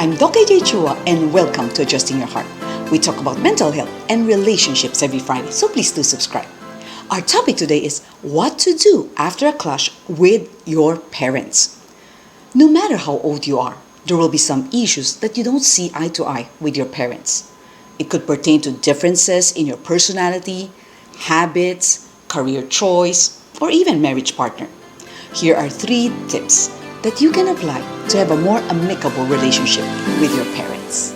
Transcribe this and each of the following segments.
I'm Doc AJ Chua and welcome to Adjusting Your Heart. We talk about mental health and relationships every Friday, so please do subscribe. Our topic today is what to do after a clash with your parents. No matter how old you are, there will be some issues that you don't see eye to eye with your parents. It could pertain to differences in your personality, habits, career choice, or even marriage partner. Here are 3 tips that you can apply to have a more amicable relationship with your parents.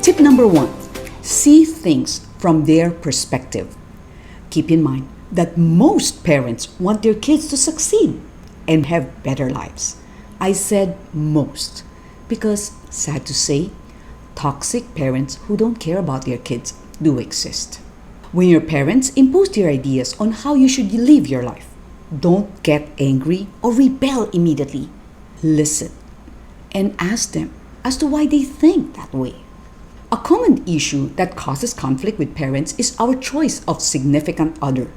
Tip number 1, see things from their perspective. Keep in mind that most parents want their kids to succeed and have better lives. I said most because, sad to say, toxic parents who don't care about their kids do exist. When your parents impose their ideas on how you should live your life, don't get angry or rebel immediately. Listen and ask them as to why they think that way. A common issue that causes conflict with parents is our choice of significant other.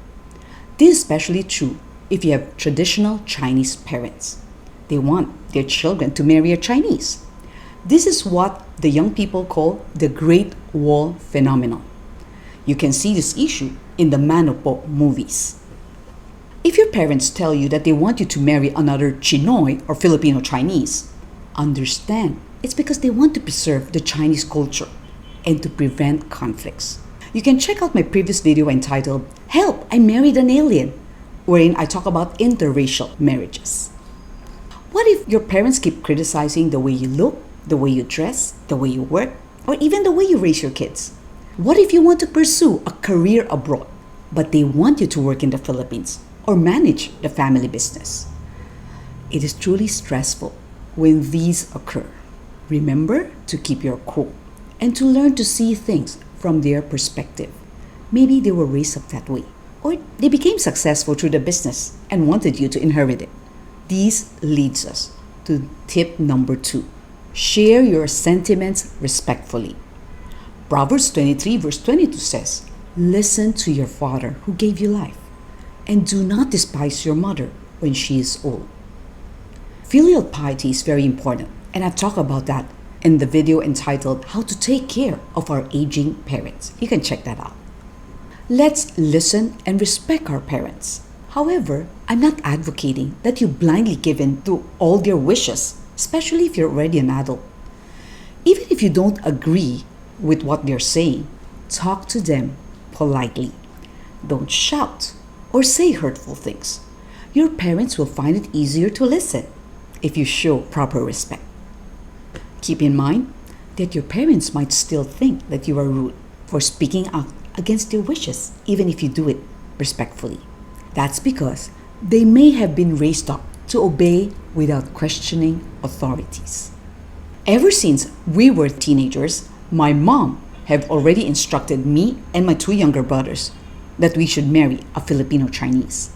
This is especially true if you have traditional Chinese parents. They want their children to marry a Chinese. This is what the young people call the Great Wall phenomenon. You can see this issue in the Man of Po movies. If your parents tell you that they want you to marry another Chinoy or Filipino Chinese, understand it's because they want to preserve the Chinese culture and to prevent conflicts. You can check out my previous video entitled, Help, I Married an Alien, wherein I talk about interracial marriages. What if your parents keep criticizing the way you look, the way you dress, the way you work, or even the way you raise your kids? What if you want to pursue a career abroad, but they want you to work in the Philippines or manage the family business? It is truly stressful when these occur. Remember to keep your cool and to learn to see things from their perspective. Maybe they were raised up that way, or they became successful through the business and wanted you to inherit it. This leads us to tip number 2. Share your sentiments respectfully. Proverbs 23 verse 22 says, Listen to your father who gave you life, and do not despise your mother when she is old. Filial piety is very important, and I've talked about that in the video entitled How to Take Care of Our Aging Parents. You can check that out. Let's listen and respect our parents. However, I'm not advocating that you blindly give in to all their wishes, especially if you're already an adult. Even if you don't agree with what they're saying, talk to them politely. Don't shout or say hurtful things. Your parents will find it easier to listen if you show proper respect. Keep in mind that your parents might still think that you are rude for speaking out against their wishes, even if you do it respectfully. That's because they may have been raised up to obey without questioning authorities. Ever since we were teenagers, my mom have already instructed me and my 2 younger brothers that we should marry a Filipino Chinese.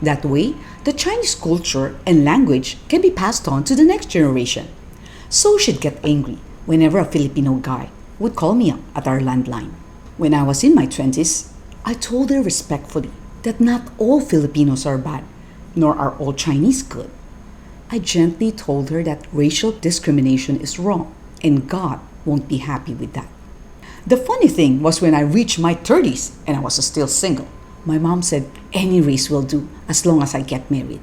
That way, the Chinese culture and language can be passed on to the next generation. So she'd get angry whenever a Filipino guy would call me up at our landline. When I was in my 20s, I told her respectfully that not all Filipinos are bad, nor are all Chinese good. I gently told her that racial discrimination is wrong, and God won't be happy with that. The funny thing was when I reached my 30s and I was still single, my mom said any race will do as long as I get married.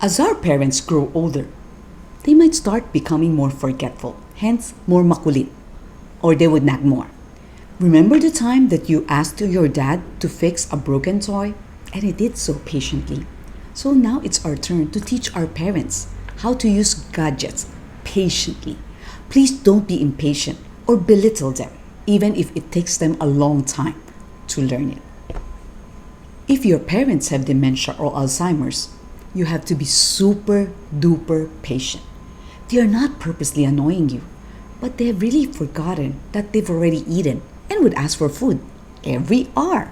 As our parents grow older, they might start becoming more forgetful, hence more makulit, or they would nag more. Remember the time that you asked your dad to fix a broken toy? And he did so patiently. So now it's our turn to teach our parents how to use gadgets patiently. Please don't be impatient or belittle them, even if it takes them a long time to learn it. If your parents have dementia or Alzheimer's, you have to be super duper patient. They are not purposely annoying you, but they have really forgotten that they've already eaten and would ask for food every hour.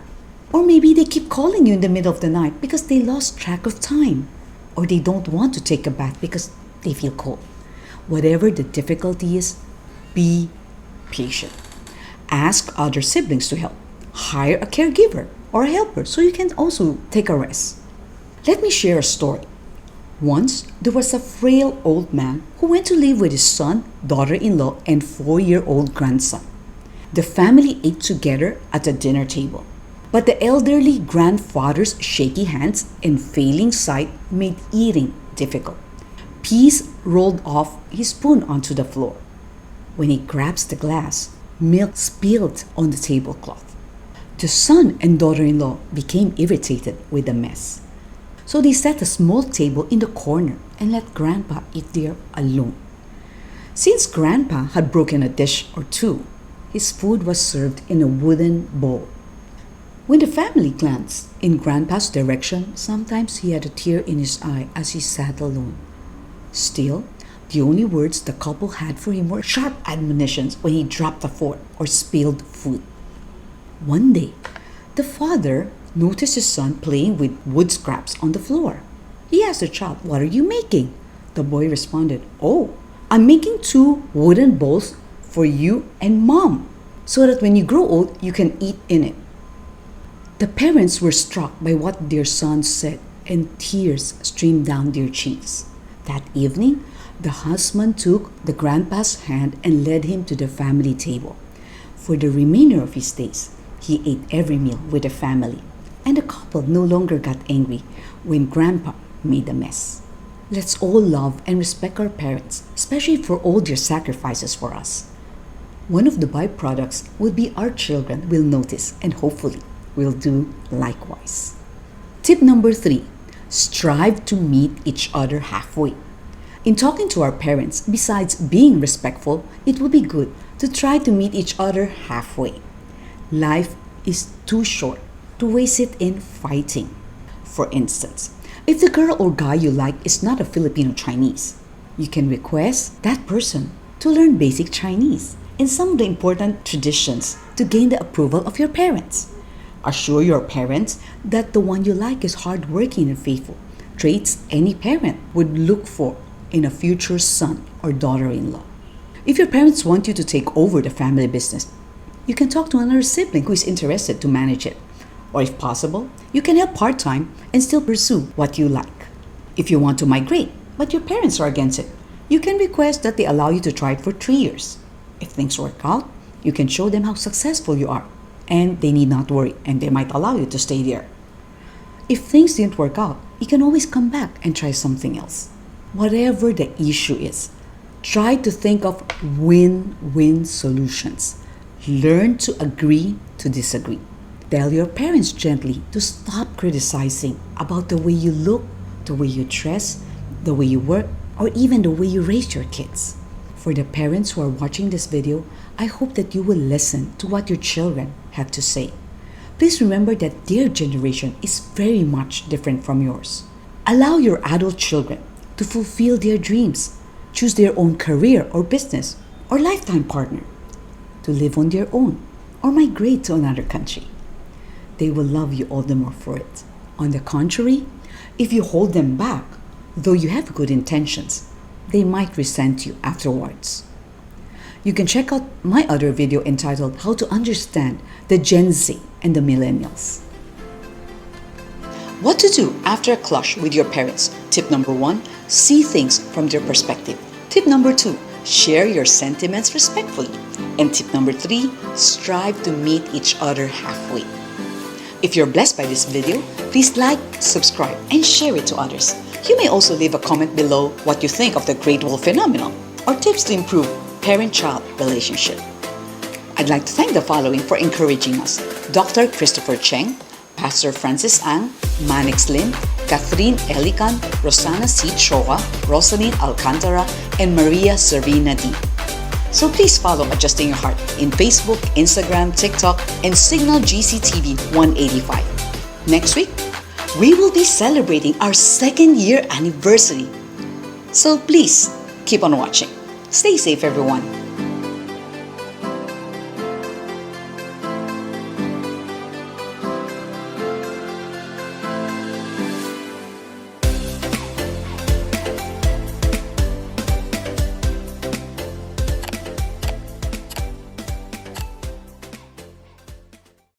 Or maybe they keep calling you in the middle of the night because they lost track of time, or they don't want to take a bath because they feel cold. Whatever the difficulty is, be patient. Ask other siblings to help. Hire a caregiver or a helper so you can also take a rest. Let me share a story. Once, there was a frail old man who went to live with his son, daughter-in-law, and 4-year-old grandson. The family ate together at the dinner table, but the elderly grandfather's shaky hands and failing sight made eating difficult. Peas rolled off his spoon onto the floor. When he grabs the glass, milk spilled on the tablecloth. The son and daughter-in-law became irritated with the mess. So they set a small table in the corner and let Grandpa eat there alone. Since Grandpa had broken a dish or two, his food was served in a wooden bowl. When the family glanced in Grandpa's direction, sometimes he had a tear in his eye as he sat alone. Still, the only words the couple had for him were sharp admonitions when he dropped a fork or spilled food. One day, the father noticed his son playing with wood scraps on the floor. He asked the child, "What are you making?" The boy responded, "Oh, I'm making 2 wooden bowls for you and Mom, so that when you grow old, you can eat in it." The parents were struck by what their son said, and tears streamed down their cheeks. That evening, the husband took the grandpa's hand and led him to the family table. For the remainder of his days, he ate every meal with the family, and the couple no longer got angry when Grandpa made a mess. Let's all love and respect our parents, especially for all their sacrifices for us. One of the byproducts will be our children will notice and hopefully will do likewise. Tip number 3, strive to meet each other halfway. In talking to our parents, besides being respectful, it would be good to try to meet each other halfway. Life is too short to waste it in fighting. For instance, if the girl or guy you like is not a Filipino Chinese, you can request that person to learn basic Chinese and some of the important traditions to gain the approval of your parents. Assure your parents that the one you like is hardworking and faithful, traits any parent would look for in a future son or daughter-in-law. If your parents want you to take over the family business, you can talk to another sibling who is interested to manage it. Or if possible, you can help part-time and still pursue what you like. If you want to migrate, but your parents are against it, you can request that they allow you to try it for 3 years. If things work out, you can show them how successful you are, and they need not worry, and they might allow you to stay there. If things didn't work out, you can always come back and try something else. Whatever the issue is, try to think of win-win solutions. Learn to agree to disagree. Tell your parents gently to stop criticizing about the way you look, the way you dress, the way you work, or even the way you raise your kids. For the parents who are watching this video, I hope that you will listen to what your children have to say. Please remember that their generation is very much different from yours. Allow your adult children to fulfill their dreams, choose their own career or business or lifetime partner, to live on their own or migrate to another country. They will love you all the more for it. On the contrary, if you hold them back, though you have good intentions, they might resent you afterwards. You can check out my other video entitled How to Understand the Gen Z and the Millennials. What to do after a clash with your parents. Tip number 1, see things from their perspective. Tip number 2, share your sentiments respectfully. And tip number 3, strive to meet each other halfway. If you're blessed by this video, please like, subscribe, and share it to others. You may also leave a comment below what you think of the Great Wall phenomenon or tips to improve parent-child relationship. I'd like to thank the following for encouraging us: Dr. Christopher Cheng, Pastor Francis Ang, Manix Lim, Catherine Elican, Rosana C. Choa, Rosalind Alcantara, and Maria Serena D. So please follow Adjusting Your Heart in Facebook, Instagram, TikTok, and Signal GCTV 185. Next week, we will be celebrating our 2nd year anniversary. So please, keep on watching. Stay safe, everyone.